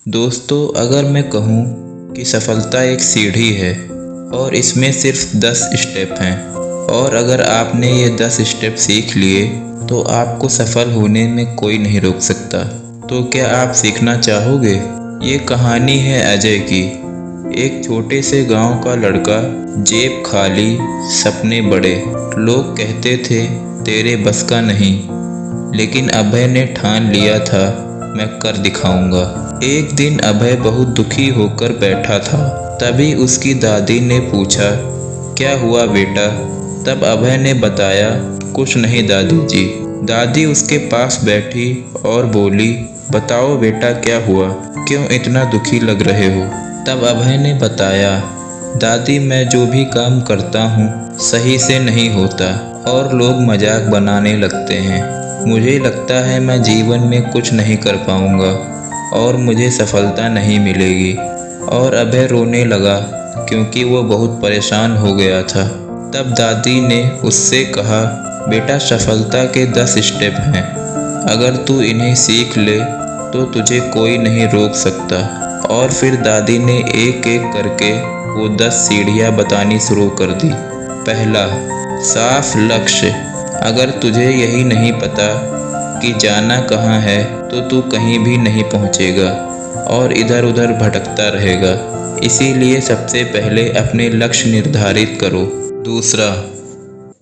दोस्तों, अगर मैं कहूँ कि सफलता एक सीढ़ी है और इसमें सिर्फ 10 स्टेप हैं, और अगर आपने ये 10 स्टेप सीख लिए तो आपको सफल होने में कोई नहीं रोक सकता। तो क्या आप सीखना चाहोगे? ये कहानी है अजय की। एक छोटे से गांव का लड़का, जेब खाली सपने बड़े। लोग कहते थे तेरे बस का नहीं, लेकिन अभय ने ठान लिया था मैं कर दिखाऊंगा। एक दिन अभय बहुत दुखी होकर बैठा था। तभी उसकी दादी ने पूछा, क्या हुआ बेटा? तब अभय ने बताया, कुछ नहीं दादी जी। दादी उसके पास बैठी और बोली, बताओ बेटा क्या हुआ, क्यों इतना दुखी लग रहे हो? तब अभय ने बताया, दादी मैं जो भी काम करता हूँ सही से नहीं होता और लोग मजाक बनाने लगते हैं। मुझे लगता है मैं जीवन में कुछ नहीं कर पाऊँगा और मुझे सफलता नहीं मिलेगी। और अभय रोने लगा क्योंकि वो बहुत परेशान हो गया था। तब दादी ने उससे कहा, बेटा सफलता के 10 स्टेप हैं, अगर तू इन्हें सीख ले तो तुझे कोई नहीं रोक सकता। और फिर दादी ने एक एक करके वो 10 सीढ़ियाँ बतानी शुरू कर दी। पहला, साफ लक्ष्य। अगर तुझे यही नहीं पता कि जाना कहाँ है तो तू कहीं भी नहीं पहुँचेगा और इधर उधर भटकता रहेगा। इसीलिए सबसे पहले अपने लक्ष्य निर्धारित करो। दूसरा,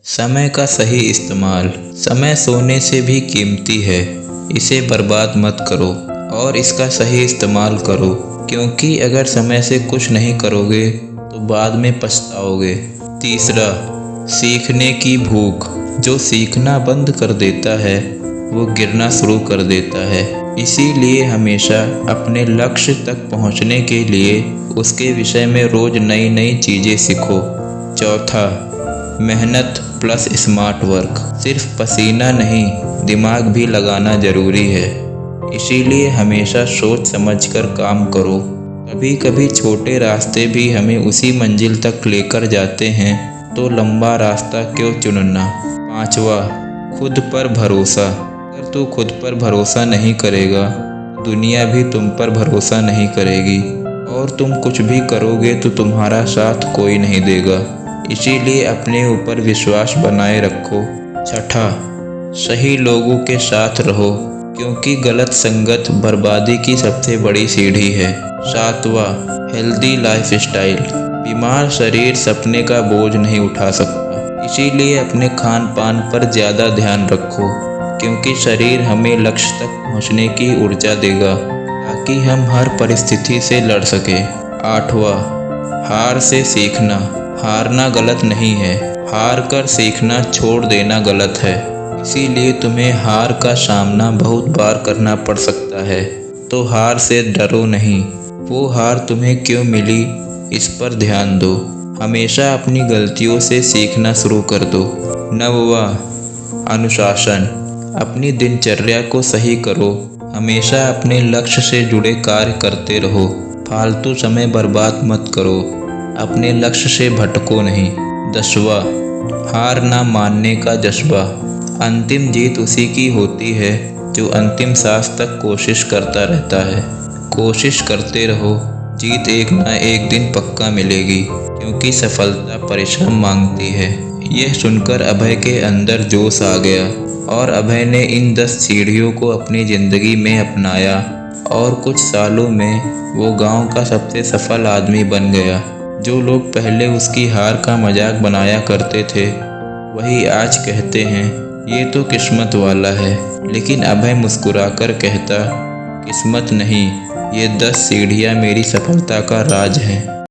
समय का सही इस्तेमाल। समय सोने से भी कीमती है, इसे बर्बाद मत करो और इसका सही इस्तेमाल करो, क्योंकि अगर समय से कुछ नहीं करोगे तो बाद में पछताओगे। तीसरा, सीखने की भूख। जो सीखना बंद कर देता है वो गिरना शुरू कर देता है। इसीलिए हमेशा अपने लक्ष्य तक पहुंचने के लिए उसके विषय में रोज नई नई चीज़ें सीखो। चौथा, मेहनत प्लस स्मार्ट वर्क। सिर्फ पसीना नहीं, दिमाग भी लगाना ज़रूरी है। इसीलिए हमेशा सोच समझकर काम करो। कभी कभी छोटे रास्ते भी हमें उसी मंजिल तक लेकर जाते हैं, तो लंबा रास्ता क्यों चुनना। पांचवा, खुद पर भरोसा। अगर तू खुद पर भरोसा नहीं करेगा, दुनिया भी तुम पर भरोसा नहीं करेगी और तुम कुछ भी करोगे तो तुम्हारा साथ कोई नहीं देगा। इसीलिए अपने ऊपर विश्वास बनाए रखो। छठा, सही लोगों के साथ रहो, क्योंकि गलत संगत बर्बादी की सबसे बड़ी सीढ़ी है। सातवां, हेल्दी लाइफस्टाइल। बीमार शरीर सपने का बोझ नहीं उठा सकता। इसीलिए अपने खान पान पर ज़्यादा ध्यान रखो, क्योंकि शरीर हमें लक्ष्य तक पहुंचने की ऊर्जा देगा ताकि हम हर परिस्थिति से लड़ सकें। आठवां, हार से सीखना। हारना गलत नहीं है, हार कर सीखना छोड़ देना गलत है। इसीलिए तुम्हें हार का सामना बहुत बार करना पड़ सकता है, तो हार से डरो नहीं। वो हार तुम्हें क्यों मिली इस पर ध्यान दो। हमेशा अपनी गलतियों से सीखना शुरू कर दो। नौवां, अनुशासन। अपनी दिनचर्या को सही करो। हमेशा अपने लक्ष्य से जुड़े कार्य करते रहो। फालतू समय बर्बाद मत करो। अपने लक्ष्य से भटको नहीं। 10वां, हार ना मानने का जज्बा। अंतिम जीत उसी की होती है जो अंतिम सांस तक कोशिश करता रहता है। कोशिश करते रहो, जीत एक ना एक दिन पक्का मिलेगी, क्योंकि सफलता परिश्रम मांगती है। यह सुनकर अभय के अंदर जोश आ गया और अभय ने इन 10 सीढ़ियों को अपनी ज़िंदगी में अपनाया और कुछ सालों में वो गांव का सबसे सफल आदमी बन गया। जो लोग पहले उसकी हार का मजाक बनाया करते थे, वही आज कहते हैं ये तो किस्मत वाला है। लेकिन अभय मुस्कुराकर कहता, किस्मत नहीं, ये 10 सीढ़ियाँ मेरी सफलता का राज हैं।